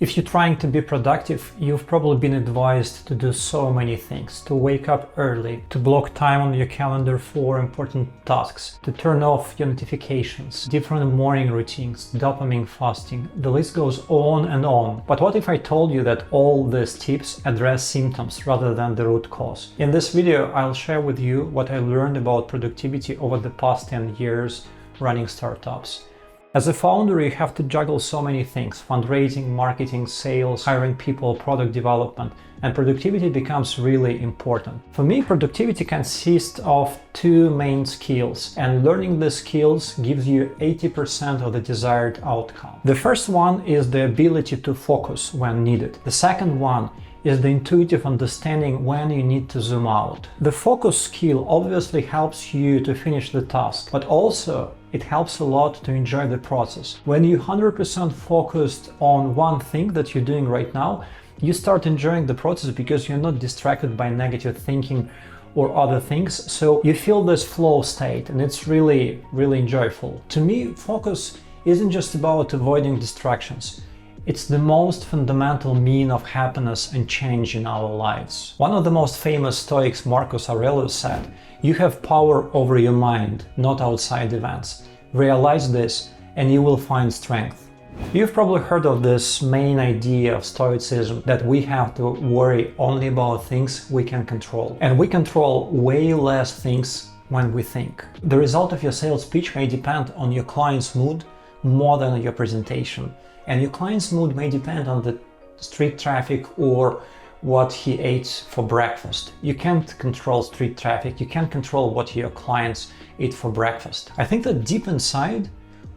If you're trying to be productive, you've probably been advised to do so many things, to wake up early, to block time on your calendar for important tasks, to turn off your notifications, different morning routines, dopamine fasting. The list goes on and on. But what if I told you that all these tips address symptoms rather than the root cause? In this video, I'll share with you what I learned about productivity over the past 10 years running startups. As a founder, you have to juggle so many things: fundraising, marketing, sales, hiring people, product development, and productivity becomes really important. For me, productivity consists of two main skills, and learning these skills gives you 80% of the desired outcome. The first one is the ability to focus when needed. The second one is the intuitive understanding when you need to zoom out. The focus skill obviously helps you to finish the task, but also it helps a lot to enjoy the process. When you're 100% focused on one thing that you're doing right now, you start enjoying the process because you're not distracted by negative thinking or other things. So you feel this flow state, and it's really, really enjoyable. To me, focus isn't just about avoiding distractions. It's the most fundamental mean of happiness and change in our lives. One of the most famous Stoics, Marcus Aurelius, said, "You have power over your mind, not outside events. Realize this and you will find strength." You've probably heard of this main idea of Stoicism, that we have to worry only about things we can control. And we control way less things when we think. The result of your sales pitch may depend on your client's mood more than on your presentation. And your client's mood may depend on the street traffic or what he ate for breakfast. You can't control street traffic, you can't control what your clients eat for breakfast. I think that deep inside,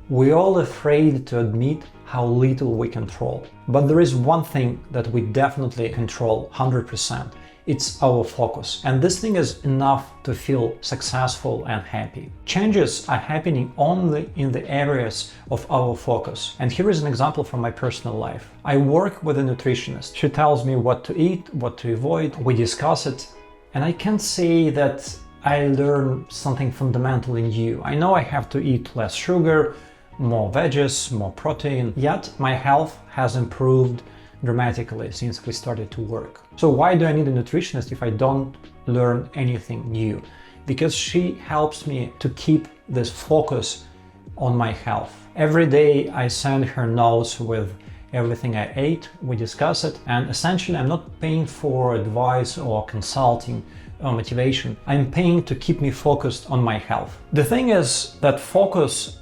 we're all afraid to admit how little we control. But there is one thing that we definitely control 100%. It's our focus. And this thing is enough to feel successful and happy. Changes are happening only in the areas of our focus. And here is an example from my personal life. I work with a nutritionist. She tells me what to eat, what to avoid. We discuss it. And I can't say that I learn something fundamentally new. I know I have to eat less sugar, more veggies, more protein. Yet my health has improved dramatically since we started to work. So why do I need a nutritionist if I don't learn anything new? Because she helps me to keep this focus on my health. Every day I send her notes with everything I ate, we discuss it, and essentially I'm not paying for advice or consulting or motivation. I'm paying to keep me focused on my health. The thing is that focus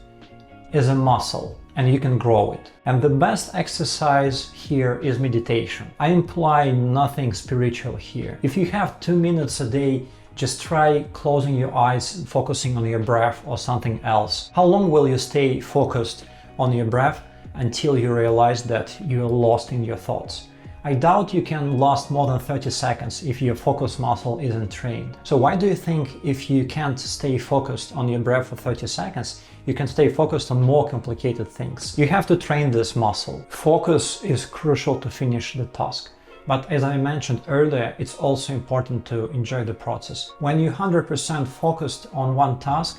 is a muscle, and you can grow it. And the best exercise here is meditation. I imply nothing spiritual here. If you have 2 minutes a day, just try closing your eyes, focusing on your breath or something else. How long will you stay focused on your breath until you realize that you're lost in your thoughts? I doubt you can last more than 30 seconds if your focus muscle isn't trained. So why do you think if you can't stay focused on your breath for 30 seconds, you can stay focused on more complicated things? You have to train this muscle. Focus is crucial to finish the task. But as I mentioned earlier, it's also important to enjoy the process. When you're 100% focused on one task,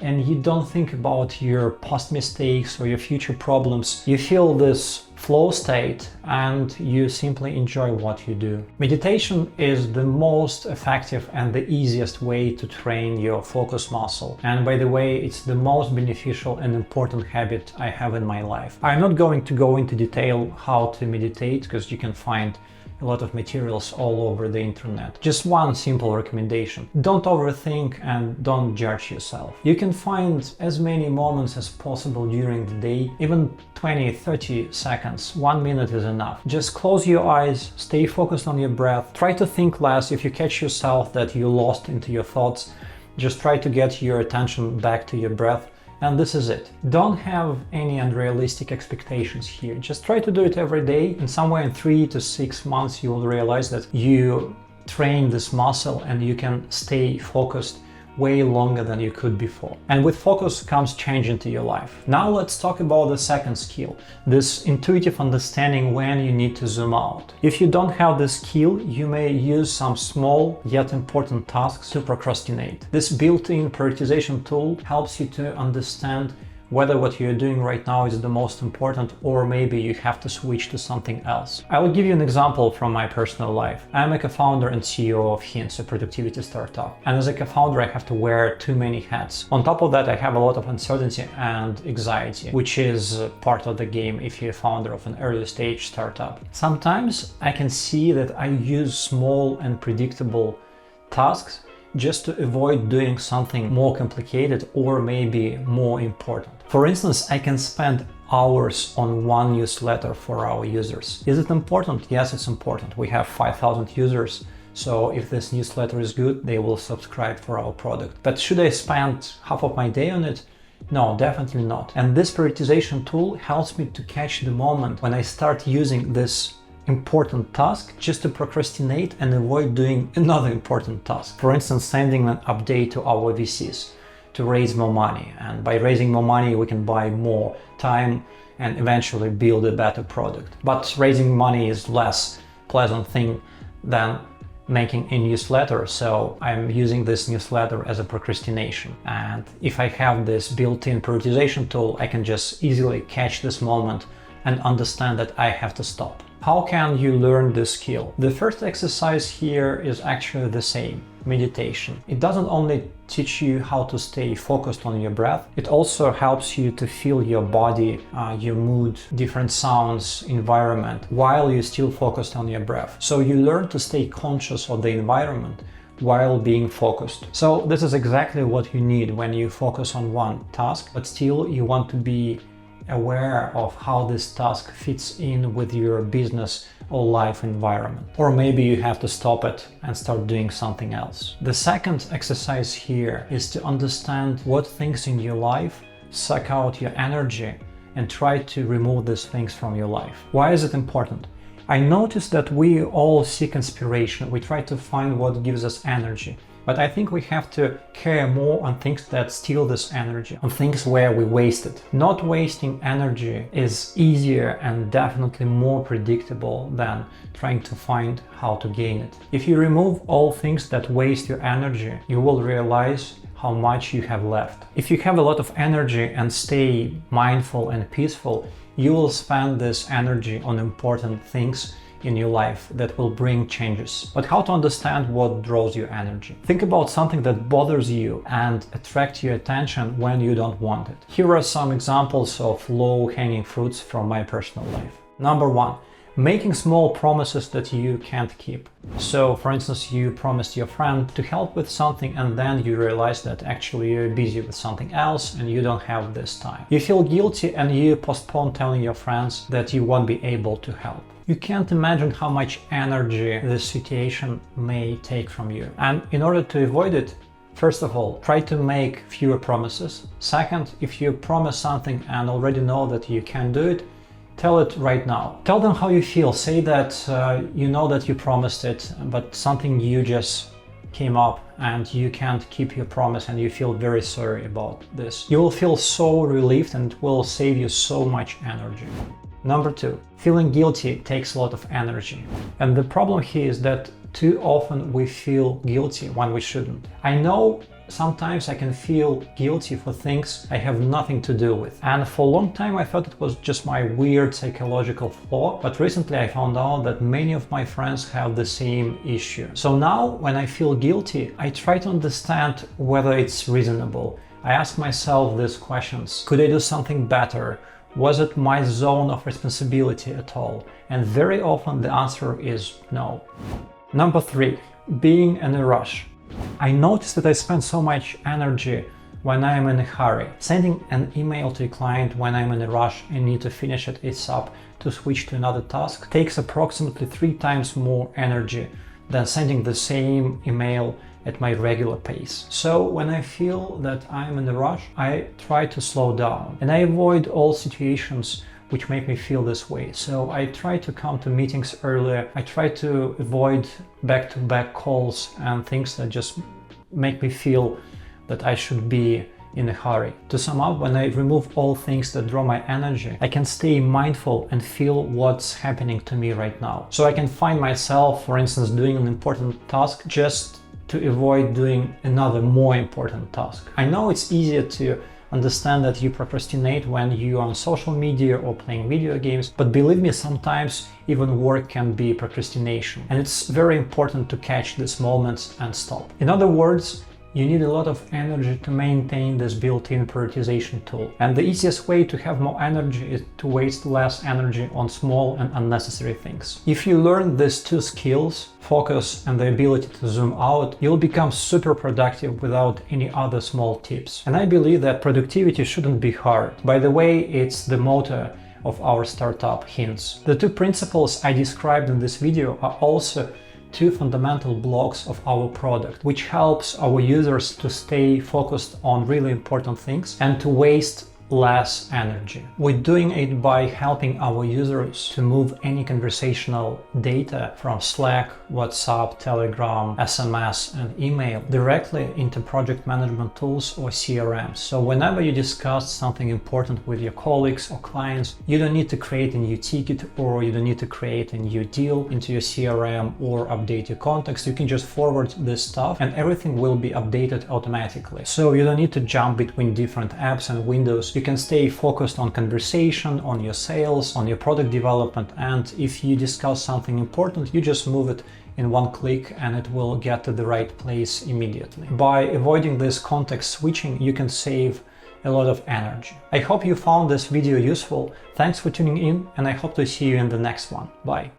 and you don't think about your past mistakes or your future problems, you feel this flow state and you simply enjoy what you do. Meditation is the most effective and the easiest way to train your focus muscle. And by the way, it's the most beneficial and important habit I have in my life. I'm not going to go into detail how to meditate, because you can find a lot of materials all over the internet. Just one simple recommendation: don't overthink and don't judge yourself. You can find as many moments as possible during the day, even 20-30 seconds. 1 minute is enough. Just close your eyes, stay focused on your breath, try to think less. If you catch yourself that you lost into your thoughts, just try to get your attention back to your breath. And this is it. Don't have any unrealistic expectations here. Just try to do it every day, and somewhere in 3 to 6 months you will realize that you train this muscle and you can stay focused way longer than you could before. And with focus comes change into your life. Now let's talk about the second skill, this intuitive understanding when you need to zoom out. If you don't have this skill, you may use some small yet important tasks to procrastinate. This built-in prioritization tool helps you to understand whether what you're doing right now is the most important, or maybe you have to switch to something else. I will give you an example from my personal life. I'm a co-founder and CEO of Hints, a productivity startup. And as a co-founder, I have to wear too many hats. On top of that, I have a lot of uncertainty and anxiety, which is part of the game if you're a founder of an early stage startup. Sometimes I can see that I use small and predictable tasks just to avoid doing something more complicated or maybe more important. For instance, I can spend hours on one newsletter for our users. Is it important? Yes, it's important. We have 5,000 users, so if this newsletter is good, they will subscribe for our product. But should I spend half of my day on it? No, definitely not. And this prioritization tool helps me to catch the moment when I start using this important task just to procrastinate and avoid doing another important task. For instance, sending an update to our VCs to raise more money. And by raising more money, we can buy more time and eventually build a better product. But raising money is less pleasant thing than making a newsletter, so I'm using this newsletter as a procrastination. And if I have this built-in prioritization tool, I can just easily catch this moment and understand that I have to stop. How can you learn this skill? The first exercise here is actually the same: meditation. It doesn't only teach you how to stay focused on your breath, it also helps you to feel your body, your mood, different sounds, environment, while you're still focused on your breath. So you learn to stay conscious of the environment while being focused. So this is exactly what you need when you focus on one task, but still you want to be aware of how this task fits in with your business or life environment. Or maybe you have to stop it and start doing something else. The second exercise here is to understand what things in your life suck out your energy and try to remove these things from your life. Why is it important? I noticed that we all seek inspiration. We try to find what gives us energy. But I think we have to care more on things that steal this energy, on things where we waste it. Not wasting energy is easier and definitely more predictable than trying to find how to gain it. If you remove all things that waste your energy, you will realize how much you have left. If you have a lot of energy and stay mindful and peaceful, you will spend this energy on important things in your life that will bring changes. But how to understand what draws your energy? Think about something that bothers you and attracts your attention when you don't want it. Here are some examples of low-hanging fruits from my personal life. Number one, making small promises that you can't keep. So, for instance, you promised your friend to help with something and then you realize that actually you're busy with something else and you don't have this time. You feel guilty and you postpone telling your friends that you won't be able to help. You can't imagine how much energy this situation may take from you. And in order to avoid it, first of all, try to make fewer promises. Second, if you promise something and already know that you can't do it, tell it right now. Tell them how you feel. Say that you know that you promised it, but something you just came up and you can't keep your promise and you feel very sorry about this. You will feel so relieved and it will save you so much energy. Number two, feeling guilty takes a lot of energy. And the problem here is that too often we feel guilty when we shouldn't. I know sometimes I can feel guilty for things I have nothing to do with. And for a long time I thought it was just my weird psychological flaw, but recently I found out that many of my friends have the same issue. So now when I feel guilty, I try to understand whether it's reasonable. I ask myself these questions. Could I do something better? Was it my zone of responsibility at all? And very often the answer is no. Number three, being in a rush. I noticed that I spend so much energy when I am in a hurry. Sending an email to a client when I'm in a rush and need to finish it ASAP to switch to another task takes approximately 3 times more energy than sending the same email at my regular pace. So when I feel that I'm in a rush, I try to slow down and I avoid all situations which make me feel this way. So I try to come to meetings earlier. I try to avoid back-to-back calls and things that just make me feel that I should be in a hurry. To sum up, when I remove all things that draw my energy, I can stay mindful and feel what's happening to me right now. So I can find myself, for instance, doing an important task just to avoid doing another more important task. I know it's easier to understand that you procrastinate when you are on social media or playing video games, but believe me, sometimes even work can be procrastination. And it's very important to catch these moments and stop. In other words, you need a lot of energy to maintain this built-in prioritization tool. And the easiest way to have more energy is to waste less energy on small and unnecessary things. If you learn these two skills, focus and the ability to zoom out, you'll become super productive without any other small tips. And I believe that productivity shouldn't be hard. By the way, it's the motto of our startup, Hints. The two principles I described in this video are also two fundamental blocks of our product, which helps our users to stay focused on really important things and to waste less energy. We're doing it by helping our users to move any conversational data from Slack, WhatsApp, Telegram, SMS, and email directly into project management tools or CRMs. So whenever you discuss something important with your colleagues or clients, you don't need to create a new ticket or you don't need to create a new deal into your CRM or update your contacts. You can just forward this stuff and everything will be updated automatically. So you don't need to jump between different apps and windows. You can stay focused on conversation, on your sales, on your product development, and if you discuss something important, you just move it in one click and it will get to the right place immediately. By avoiding this context switching, you can save a lot of energy. I hope you found this video useful. Thanks for tuning in, and I hope to see you in the next one. Bye.